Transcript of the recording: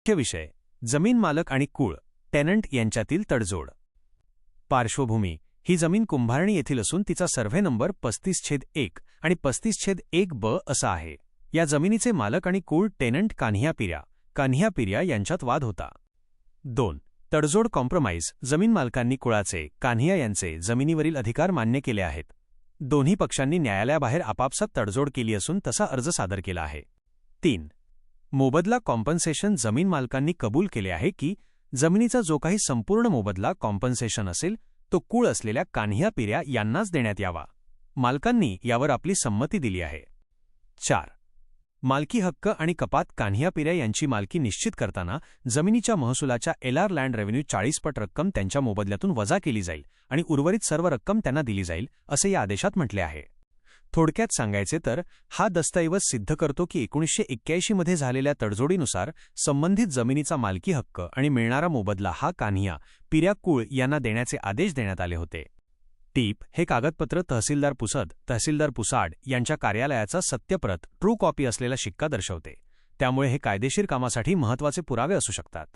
मुख्य विषय: जमीन मालक आणि कुळ टेनंट यांच्यातील तडजोड. पार्श्वभूमी: ही जमीन कुंभारणी येथील असून तिचा सर्व्हे नंबर 35/1 आणि 35/1 असा आहे. या जमिनीचे मालक आणि कुळ टेनंट कान्ह्या पिर्या यांच्यात वाद होता. 2. तडजोड कॉम्प्रोमाइज: जमीन मालकांनी कुळाचे कान्ह्या यांचे जमिनीवरील अधिकार मान्य केले आहेत. दोन्ही पक्षांनी न्यायालयाबाहेर आपापसात तडजोड केली असून तसा अर्ज सादर केला आहे. 3. मोबदला कॉम्पन्सेशन: जमीन मालकांनी कबूल केले आहे की जमिनीचा जो काही संपूर्ण मोबदला कॉम्पन्सेशन असेल तो कुळ असलेल्या कान्ह्या पिर्या यांनाच देण्यात यावा. मालकांनी यावर आपली संमती दिली आहे. 4. मालकी हक्क आणि कपात: कान्ह्या पिर्या यांची मालकी निश्चित करताना जमिनीच्या महसुलाच्या LR लँड रेव्हेन्यू 40 पट रक्कम त्यांच्या मोबदल्यातून वजा केली जाईल आणि उर्वरित सर्व रक्कम त्यांना दिली जाईल, असे या आदेशात म्हटले आहे. थोडक्यात सांगायचे तर हा दस्तऐवज सिद्ध करतो की 1981 मध्ये झालेल्या तडजोडीनुसार संबंधित जमिनीचा मालकी हक्क आणि मिळणारा मोबदला हा कान्ह्या पिर्या कुळ यांना देण्याचे आदेश देण्यात आले होते. टीप: हे कागदपत्र तहसीलदार पुसाड यांच्या कार्यालयाचा सत्यप्रत ट्रू कॉपी असलेला शिक्का दर्शवते, त्यामुळे हे कायदेशीर कामासाठी महत्त्वाचे पुरावे असू शकतात.